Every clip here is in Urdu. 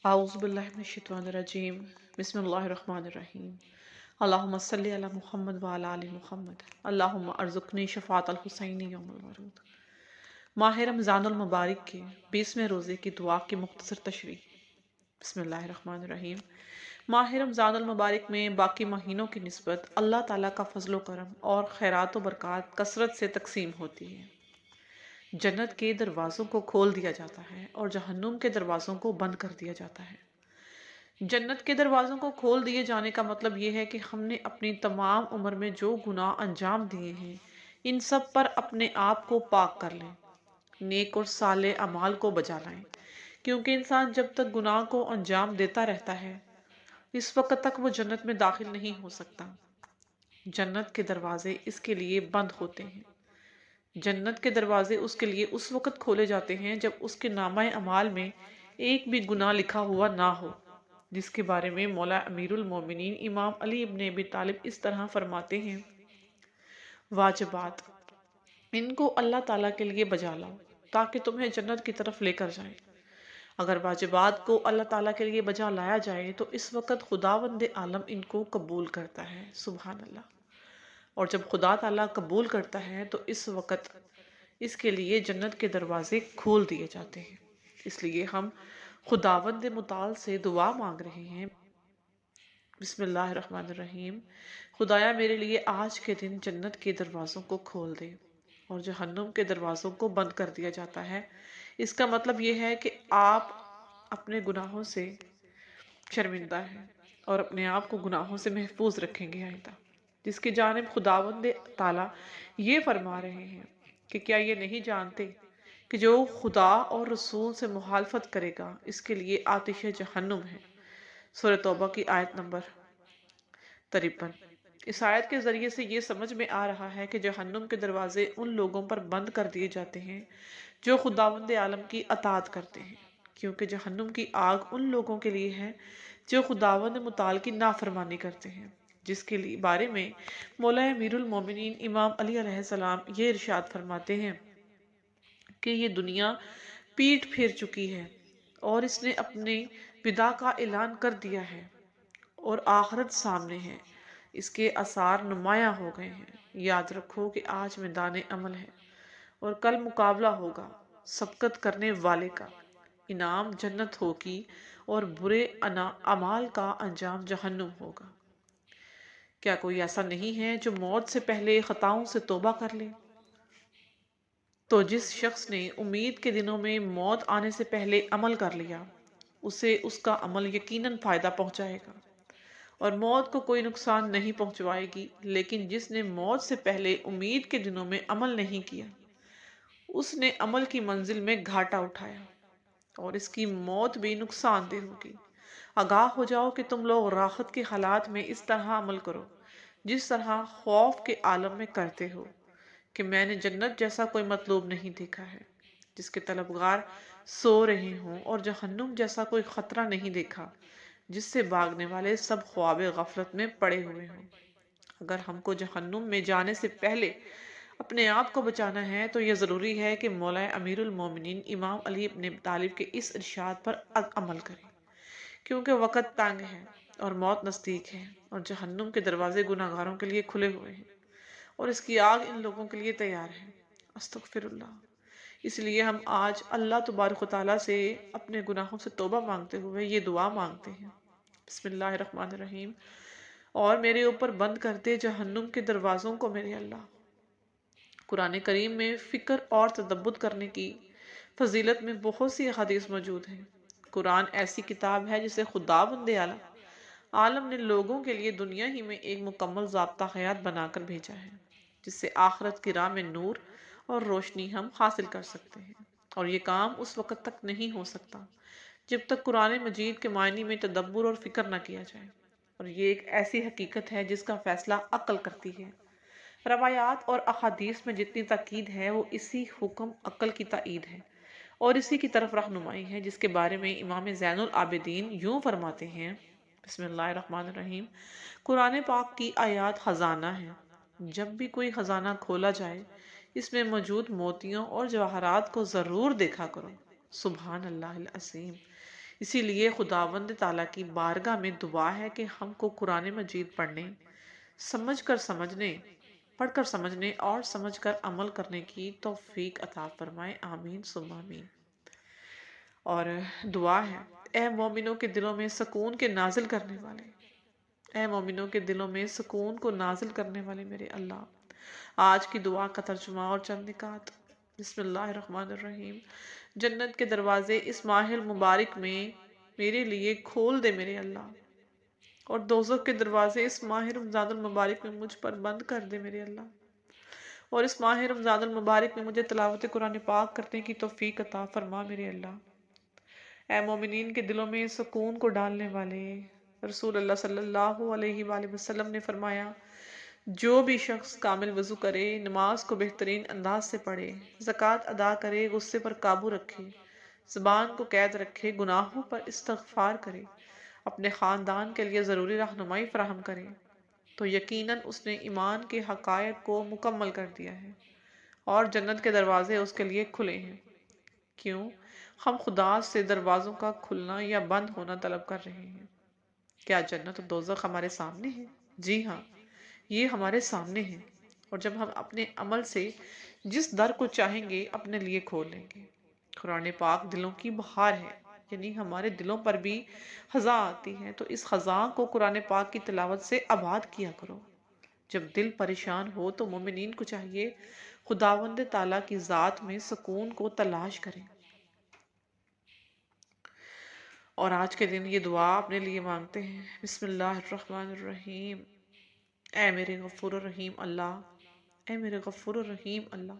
اعوذ باللہ من الشیطان الرجیم، بسم اللہ الرحمن الرحیم۔ اللہم صلی علی محمد وعلی آل محمد، اللہم ارزقنی شفاعت الحسین یوم الورود۔ ماہ رمضان المبارک کے 20ویں روزے کی دعا کی مختصر تشریح۔ بسم اللہ الرحمن الرحیم۔ ماہ رمضان المبارک میں باقی مہینوں کی نسبت اللہ تعالیٰ کا فضل و کرم اور خیرات و برکات کثرت سے تقسیم ہوتی ہے۔ جنت کے دروازوں کو کھول دیا جاتا ہے اور جہنم کے دروازوں کو بند کر دیا جاتا ہے۔ جنت کے دروازوں کو کھول دیے جانے کا مطلب یہ ہے کہ ہم نے اپنی تمام عمر میں جو گناہ انجام دیے ہیں ان سب پر اپنے آپ کو پاک کر لیں، نیک اور صالح اعمال کو بجا لائیں، کیونکہ انسان جب تک گناہ کو انجام دیتا رہتا ہے اس وقت تک وہ جنت میں داخل نہیں ہو سکتا۔ جنت کے دروازے اس کے لیے بند ہوتے ہیں۔ جنت کے دروازے اس کے لیے اس وقت کھولے جاتے ہیں جب اس کے نامہ اعمال میں ایک بھی گناہ لکھا ہوا نہ ہو، جس کے بارے میں مولا امیر المومنین امام علی ابن ابی طالب اس طرح فرماتے ہیں: واجبات ان کو اللہ تعالیٰ کے لیے بجا لاؤ تاکہ تمہیں جنت کی طرف لے کر جائیں۔ اگر واجبات کو اللہ تعالیٰ کے لیے بجا لایا جائے تو اس وقت خداوند عالم ان کو قبول کرتا ہے، سبحان اللہ۔ اور جب خدا تعالیٰ قبول کرتا ہے تو اس وقت اس کے لیے جنت کے دروازے کھول دیے جاتے ہیں۔ اس لیے ہم خداوند متعال سے دعا مانگ رہے ہیں، بسم اللہ الرحمن الرحیم: خدایا میرے لیے آج کے دن جنت کے دروازوں کو کھول دے اور جہنم کے دروازوں کو بند کر دیا جاتا ہے۔ اس کا مطلب یہ ہے کہ آپ اپنے گناہوں سے شرمندہ ہیں اور اپنے آپ کو گناہوں سے محفوظ رکھیں گے آئندہ، جس کی جانب خداوند تعالیٰ یہ فرما رہے ہیں کہ کیا یہ نہیں جانتے کہ جو خدا اور رسول سے مخالفت کرے گا اس کے لیے آتش جہنم ہے۔ سورہ توبہ کی آیت نمبر 53۔ اس آیت کے ذریعے سے یہ سمجھ میں آ رہا ہے کہ جہنم کے دروازے ان لوگوں پر بند کر دیے جاتے ہیں جو خداوند عالم کی اطاعت کرتے ہیں، کیونکہ جہنم کی آگ ان لوگوں کے لیے ہے جو خداوند متعال کی نافرمانی کرتے ہیں، جس کے بارے میں مولا امیر المومنین امام علی علیہ السلام یہ ارشاد فرماتے ہیں کہ یہ دنیا پیٹ پھیر چکی ہے اور اس نے اپنے ودا کا اعلان کر دیا ہے اور آخرت سامنے ہے، اس کے آثار نمایاں ہو گئے ہیں۔ یاد رکھو کہ آج میدان عمل ہے اور کل مقابلہ ہوگا سبقت کرنے والے کا، انعام جنت ہوگی اور برے اعمال کا انجام جہنم ہوگا۔ کیا کوئی ایسا نہیں ہے جو موت سے پہلے خطاؤں سے توبہ کر لے؟ تو جس شخص نے امید کے دنوں میں موت آنے سے پہلے عمل کر لیا اسے اس کا عمل یقیناً فائدہ پہنچائے گا اور موت کو کوئی نقصان نہیں پہنچوائے گی، لیکن جس نے موت سے پہلے امید کے دنوں میں عمل نہیں کیا اس نے عمل کی منزل میں گھاٹا اٹھایا اور اس کی موت بھی نقصان دہ ہوگی۔ آگاہ ہو جاؤ کہ تم لوگ راحت کے حالات میں اس طرح عمل کرو جس طرح خوف کے عالم میں کرتے ہو، کہ میں نے جنت جیسا کوئی مطلوب نہیں دیکھا ہے جس کے طلبگار سو رہے ہوں، اور جہنم جیسا کوئی خطرہ نہیں دیکھا جس سے بھاگنے والے سب خواب غفلت میں پڑے ہوئے ہوں۔ اگر ہم کو جہنم میں جانے سے پہلے اپنے آپ کو بچانا ہے تو یہ ضروری ہے کہ مولا امیر المومنین امام علی ابن ابی طالب کے اس ارشاد پر عمل کریں، کیونکہ وقت تنگ ہے اور موت نزدیک ہے اور جہنم کے دروازے گناہ گاروں کے لیے کھلے ہوئے ہیں اور اس کی آگ ان لوگوں کے لیے تیار ہے۔ استغفر اللہ۔ اس لیے ہم آج اللہ تبارک و تعالیٰ سے اپنے گناہوں سے توبہ مانگتے ہوئے یہ دعا مانگتے ہیں، بسم اللہ الرحمن الرحیم: اور میرے اوپر بند کر دے جہنم کے دروازوں کو میرے اللہ۔ قرآن کریم میں فکر اور تدبر کرنے کی فضیلت میں بہت سی احادیث موجود ہیں۔ قرآن ایسی کتاب ہے جسے خداوند عالم نے لوگوں کے لیے دنیا ہی میں ایک مکمل ضابطہ حیات بنا کر بھیجا ہے، جس سے آخرت کی راہ میں نور اور روشنی ہم حاصل کر سکتے ہیں، اور یہ کام اس وقت تک نہیں ہو سکتا جب تک قرآن مجید کے معنی میں تدبر اور فکر نہ کیا جائے، اور یہ ایک ایسی حقیقت ہے جس کا فیصلہ عقل کرتی ہے۔ روایات اور احادیث میں جتنی تاکید ہے وہ اسی حکم عقل کی تائید ہے اور اسی کی طرف رہنمائی ہے، جس کے بارے میں امام زین العابدین یوں فرماتے ہیں، بسم اللہ الرحمن الرحیم: قرآن پاک کی آیات خزانہ ہیں، جب بھی کوئی خزانہ کھولا جائے اس میں موجود موتیوں اور جواہرات کو ضرور دیکھا کرو، سبحان اللہ العظیم۔ اسی لیے خداوند تعالیٰ کی بارگاہ میں دعا ہے کہ ہم کو قرآن مجید پڑھنے، پڑھ کر سمجھنے اور سمجھ کر عمل کرنے کی توفیق عطا فرمائے، آمین ثم آمین۔ اور دعا ہے، اے مومنوں کے دلوں میں سکون کے نازل کرنے والے، اے مومنوں کے دلوں میں سکون کو نازل کرنے والے میرے اللہ۔ آج کی دعا کا ترجمہ اور چند نکات۔ بسم اللہ الرحمن الرحیم۔ جنت کے دروازے اس ماہ المبارک میں میرے لیے کھول دے میرے اللہ، اور دوزخ کے دروازے اس ماہ رمضان المبارک میں مجھ پر بند کر دے میرے اللہ، اور اس ماہ رمضان المبارک میں مجھے تلاوت قرآن پاک کرنے کی توفیق عطا فرما میرے اللہ۔ اے مومنین کے دلوں میں سکون کو ڈالنے والے، رسول اللہ صلی اللہ علیہ وآلہ وسلم نے فرمایا، جو بھی شخص کامل وضو کرے، نماز کو بہترین انداز سے پڑھے، زکوٰۃ ادا کرے، غصے پر قابو رکھے، زبان کو قید رکھے، گناہوں پر استغفار کرے، اپنے خاندان کے لیے ضروری رہنمائی فراہم کرے، تو یقیناً اس نے ایمان کے حقائق کو مکمل کر دیا ہے، اور جنت کے دروازے اس کے لیے کھلے ہیں۔ کیوں ہم خدا سے دروازوں کا کھلنا یا بند ہونا طلب کر رہے ہیں؟ کیا جنت اور دوزخ ہمارے سامنے ہے؟ جی ہاں، یہ ہمارے سامنے ہے، اور جب ہم اپنے عمل سے جس در کو چاہیں گے اپنے لیے کھول لیں گے۔ قرآن پاک دلوں کی بہار ہے، یعنی ہمارے دلوں پر بھی خزاں آتی ہے، تو اس خزاں کو قرآن پاک کی تلاوت سے آباد کیا کرو۔ جب دل پریشان ہو تو مومنین کو چاہیے خداوند تعالیٰ کی ذات میں سکون کو تلاش کریں، اور آج کے دن یہ دعا اپنے لیے مانگتے ہیں۔ بسم اللہ الرحمن الرحیم۔ اے میرے غفور الرحیم اللہ، اے میرے غفور الرحیم اللہ۔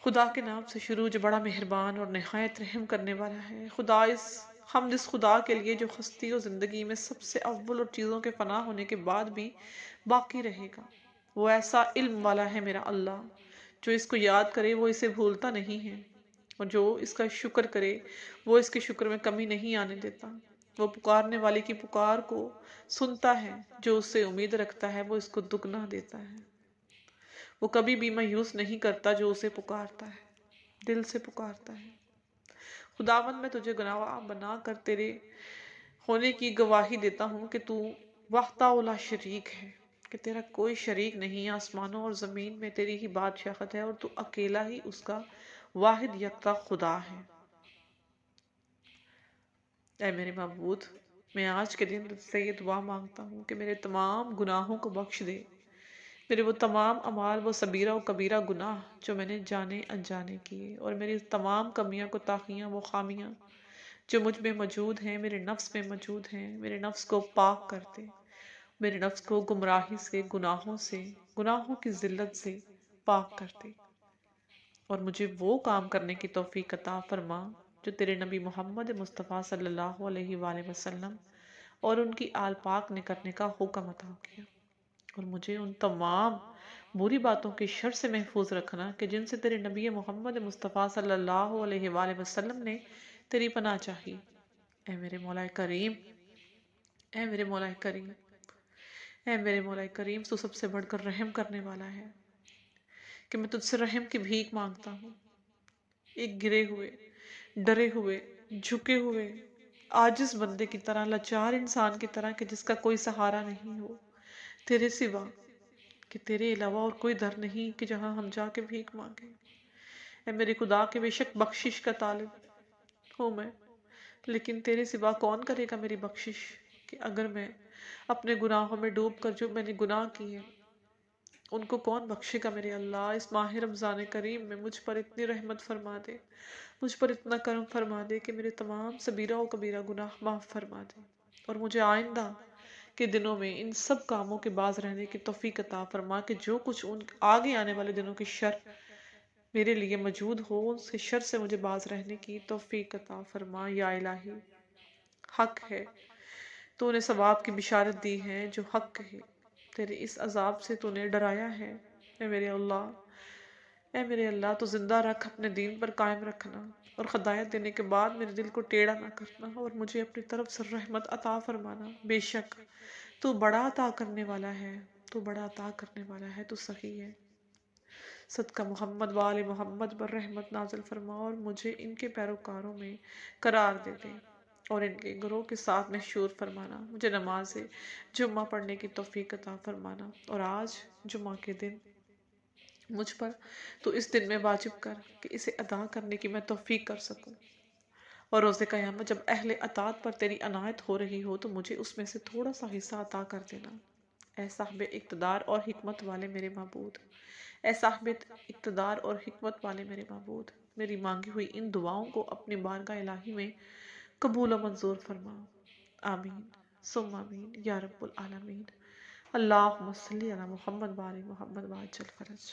خدا کے نام سے شروع جو بڑا مہربان اور نہایت رحم کرنے والا ہے۔ حمد اس خدا کے لیے جو ہستی اور زندگی میں سب سے اول اور چیزوں کے فنا ہونے کے بعد بھی باقی رہے گا۔ وہ ایسا علم والا ہے میرا اللہ، جو اس کو یاد کرے وہ اسے بھولتا نہیں ہے، اور جو اس کا شکر کرے وہ اس کے شکر میں کمی نہیں آنے دیتا۔ وہ پکارنے والے کی پکار کو سنتا ہے، جو اس سے امید رکھتا ہے وہ اس کو دگنا دیتا ہے۔ وہ کبھی بھی مایوس نہیں کرتا جو اسے پکارتا ہے، دل سے پکارتا ہے۔ خداوند، میں تجھے گواہ بنا کر تیرے ہونے کی گواہی دیتا ہوں کہ تو وحدہ لا شریک ہے، کہ تیرا کوئی شریک نہیں۔ آسمانوں اور زمین میں تیری ہی بادشاہت ہے، اور تو اکیلا ہی اس کا واحد یکتا خدا ہے۔ اے میرے معبود، میں آج کے دن تجھ سے یہ دعا مانگتا ہوں کہ میرے تمام گناہوں کو بخش دے، میرے وہ تمام اعمال، وہ صغیرہ و کبیرہ گناہ جو میں نے جانے انجانے کیے، اور میری تمام کمیاں کوتاہیاں، وہ خامیاں جو مجھ میں موجود ہیں، میرے نفس میں موجود ہیں، میرے نفس کو پاک کر دے، میرے نفس کو گمراہی سے، گناہوں کی ذلت سے پاک کر دے، اور مجھے وہ کام کرنے کی توفیق عطا فرما جو تیرے نبی محمد مصطفیٰ صلی اللہ علیہ وآلہ وسلم اور ان کی آل پاک نے کرنے کا حکم عطا کیا، اور مجھے ان تمام بری باتوں کے شر سے محفوظ رکھنا کہ جن سے تیرے نبی محمد مصطفیٰ صلی اللہ علیہ وآلہ وسلم نے تیری پناہ چاہی۔ اے میرے مولا کریم، اے میرے مولا کریم، اے میرے مولا کریم، تو سب سے بڑھ کر رحم کرنے والا ہے، کہ میں تجھ سے رحم کی بھیک مانگتا ہوں، ایک گرے ہوئے، ڈرے ہوئے، جھکے ہوئے، عاجز بندے کی طرح، لاچار انسان کی طرح، کہ جس کا کوئی سہارا نہیں ہو تیرے سوا، کہ تیرے علاوہ اور کوئی در نہیں کہ جہاں ہم جا کے بھیک مانگیں۔ اے میرے خدا، کے بے شک بخشش کا طالب ہوں میں، لیکن تیرے سوا کون کرے گا میری بخشش، کہ اگر میں اپنے گناہوں میں ڈوب کر جو میں نے گناہ کیے ان کو کون بخشے گا میرے اللہ۔ اس ماہ رمضان کریم میں مجھ پر اتنی رحمت فرما دے، مجھ پر اتنا کرم فرما دے کہ میرے تمام صغیرہ و کبیرہ گناہ معاف فرما دے، اور مجھے آئندہ کے دنوں میں ان سب کاموں کے باز رہنے کی توفیق عطا فرما، کہ جو کچھ ان آگے آنے والے دنوں کی شر میرے لیے موجود ہو، ان سے شر سے مجھے باز رہنے کی توفیق عطا فرما۔ یا الہی، حق ہے، تو نے ثواب کی بشارت دی ہے جو حق ہے، تیرے اس عذاب سے تو نے ڈرایا ہے۔ اے میرے اللہ، اے میرے اللہ، تو زندہ رکھ، اپنے دین پر قائم رکھنا، اور ہدایت دینے کے بعد میرے دل کو ٹیڑھا نہ کرنا، اور مجھے اپنی طرف سے رحمت عطا فرمانا۔ بے شک تو بڑا عطا کرنے والا ہے، تو بڑا عطا کرنے والا ہے، تو سخی ہے۔ صدقہ محمد وآل محمد پر رحمت نازل فرما اور مجھے ان کے پیروکاروں میں قرار دے دے اور ان کے گروہ کے ساتھ محشور فرمانا۔ مجھے نماز جمعہ پڑھنے کی توفیق عطا فرمانا، اور آج جمعہ کے دن مجھ پر تو اس دن میں واجب کر کہ اسے ادا کرنے کی میں توفیق کر سکوں، اور روز قیامت جب اہل اطاعت پر تیری عنایت ہو رہی ہو تو مجھے اس میں سے تھوڑا سا حصہ عطا کر دینا۔ اے صاحب اقتدار اور حکمت والے میرے معبود، اے صاحب اقتدار اور حکمت والے میرے معبود، میری مانگی ہوئی ان دعاؤں کو اپنی بارگاہ الہی میں قبول و منظور فرما۔ آمین ثم آمین یا رب العالمین۔ اللہم صلی علی محمد وآل محمد وعجل فرج۔